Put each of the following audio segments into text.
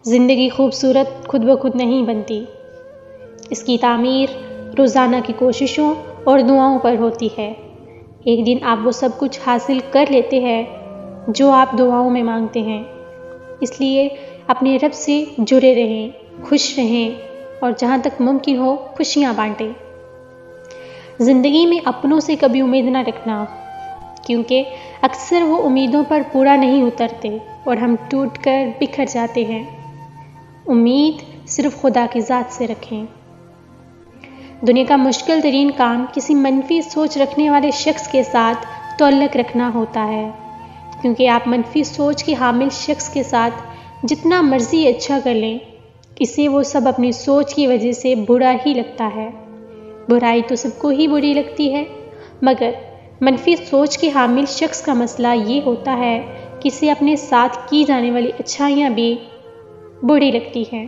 زندگی خوبصورت خود بخود نہیں بنتی، اس کی تعمیر روزانہ کی کوششوں اور دعاؤں پر ہوتی ہے۔ ایک دن آپ وہ سب کچھ حاصل کر لیتے ہیں جو آپ دعاؤں میں مانگتے ہیں۔ اس لیے اپنے رب سے جڑے رہیں، خوش رہیں اور جہاں تک ممکن ہو خوشیاں بانٹیں۔ زندگی میں اپنوں سے کبھی امید نہ رکھنا، کیونکہ اکثر وہ امیدوں پر پورا نہیں اترتے اور ہم ٹوٹ کر بکھر جاتے ہیں۔ امید صرف خدا کی ذات سے رکھیں۔ دنیا کا مشکل ترین کام کسی منفی سوچ رکھنے والے شخص کے ساتھ تعلق رکھنا ہوتا ہے، کیونکہ آپ منفی سوچ کے حامل شخص کے ساتھ جتنا مرضی اچھا کر لیں، اسے وہ سب اپنی سوچ کی وجہ سے برا ہی لگتا ہے۔ برائی تو سب کو ہی بری لگتی ہے، مگر منفی سوچ کے حامل شخص کا مسئلہ یہ ہوتا ہے کہ اسے اپنے ساتھ کی جانے والی اچھائیاں بھی بری لگتی ہیں۔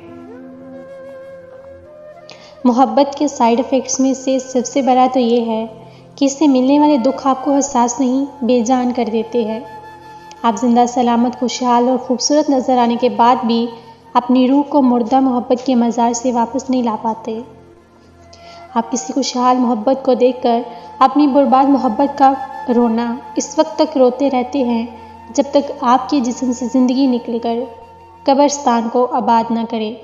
محبت کے سائیڈ ایفیکٹس میں سے سب سے بڑا تو یہ ہے کہ اس سے ملنے والے دکھ آپ کو حساس نہیں، بے جان کر دیتے ہیں۔ آپ زندہ سلامت، خوشحال اور خوبصورت نظر آنے کے بعد بھی اپنی روح کو مردہ محبت کے مزار سے واپس نہیں لا پاتے۔ آپ کسی خوشحال محبت کو دیکھ کر اپنی برباد محبت کا رونا اس وقت تک روتے رہتے ہیں جب تک آپ کے جسم سے زندگی نکل کر قبرستان کو آباد نہ کرے۔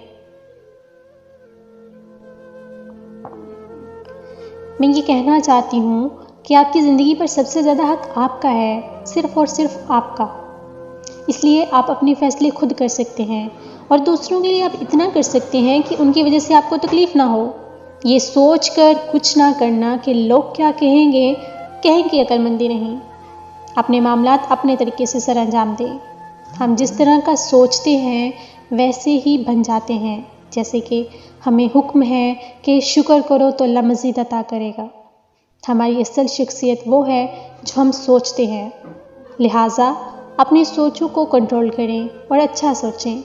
میں یہ کہنا چاہتی ہوں کہ آپ کی زندگی پر سب سے زیادہ حق آپ کا ہے، صرف اور صرف آپ کا۔ اس لیے آپ اپنے فیصلے خود کر سکتے ہیں اور دوسروں کے لیے آپ اتنا کر سکتے ہیں کہ ان کی وجہ سے آپ کو تکلیف نہ ہو۔ یہ سوچ کر کچھ نہ کرنا کہ لوگ کیا کہیں گے کہ عقل مندی نہیں۔ اپنے معاملات اپنے طریقے سے سر انجام دیں۔ ہم جس طرح کا سوچتے ہیں ویسے ہی بن جاتے ہیں، جیسے کہ ہمیں حکم ہے کہ شکر کرو تو اللہ مزید عطا کرے گا۔ ہماری اصل شخصیت وہ ہے جو ہم سوچتے ہیں، لہٰذا اپنی سوچوں کو کنٹرول کریں اور اچھا سوچیں۔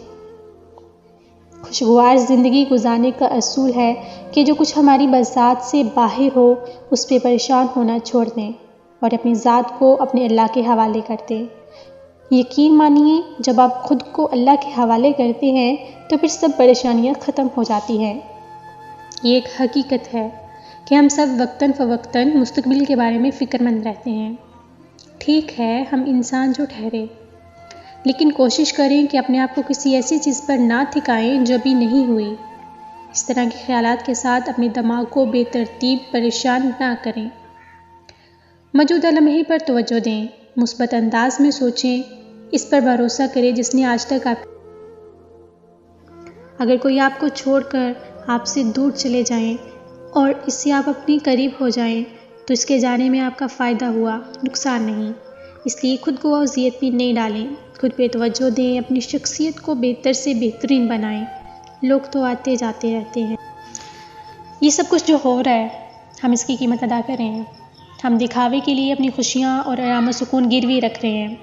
خوشگوار زندگی گزارنے کا اصول ہے کہ جو کچھ ہماری بذات سے باہر ہو اس پہ پریشان ہونا چھوڑ دیں اور اپنی ذات کو اپنے اللہ کے حوالے کر دیں۔ یقین مانیے جب آپ خود کو اللہ کے حوالے کرتے ہیں تو پھر سب پریشانیاں ختم ہو جاتی ہیں۔ یہ ایک حقیقت ہے کہ ہم سب وقتاً فوقتاً مستقبل کے بارے میں فکر مند رہتے ہیں۔ ٹھیک ہے، ہم انسان جو ٹھہرے، لیکن کوشش کریں کہ اپنے آپ کو کسی ایسی چیز پر نہ ٹھکائیں جو ابھی نہیں ہوئی۔ اس طرح کے خیالات کے ساتھ اپنے دماغ کو بے ترتیب پریشان نہ کریں۔ موجودہ لمحے پر توجہ دیں، مثبت انداز میں سوچیں، اس پر بھروسہ کریں جس نے آج تک اگر کوئی آپ کو چھوڑ کر آپ سے دور چلے جائیں اور اس سے آپ اپنے قریب ہو جائیں تو اس کے جانے میں آپ کا فائدہ ہوا، نقصان نہیں۔ اس لیے خود کو اذیت میں نہیں ڈالیں، خود پہ توجہ دیں، اپنی شخصیت کو بہتر سے بہترین بنائیں۔ لوگ تو آتے جاتے رہتے ہیں۔ یہ سب کچھ جو ہو رہا ہے ہم اس کی قیمت ادا کر رہے ہیں۔ ہم دکھاوے کے لیے اپنی خوشیاں اور آرام و سکون گروی رکھ رہے ہیں۔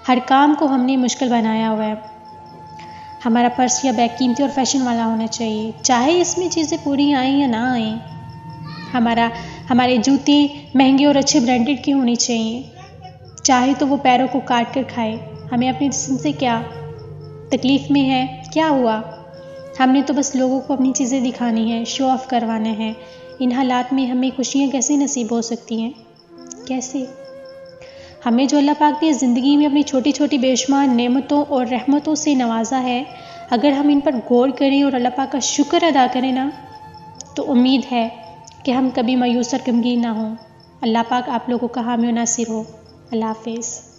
ہر کام کو ہم نے مشکل بنایا ہوا ہے۔ ہمارا پرس یا بیگ قیمتی اور فیشن والا ہونا چاہیے، چاہے اس میں چیزیں پوری آئیں یا نہ آئیں۔ ہمارے جوتے مہنگے اور اچھے برانڈڈ کے ہونے چاہیے، چاہے تو وہ پیروں کو کاٹ کر کھائے۔ ہمیں اپنے جسم سے کیا تکلیف میں ہے، کیا ہوا؟ ہم نے تو بس لوگوں کو اپنی چیزیں دکھانی ہے، شو آف کروانا ہے۔ ان حالات میں ہمیں خوشیاں کیسے نصیب ہو سکتی ہیں؟ کیسے؟ ہمیں جو اللہ پاک نے زندگی میں اپنی چھوٹی چھوٹی بے شمار نعمتوں اور رحمتوں سے نوازا ہے، اگر ہم ان پر غور کریں اور اللہ پاک کا شکر ادا کریں نا، تو امید ہے کہ ہم کبھی مایوس اور غمگین نہ ہوں۔ اللہ پاک آپ لوگوں کا حامی و ناصر ہو۔ اللہ حافظ۔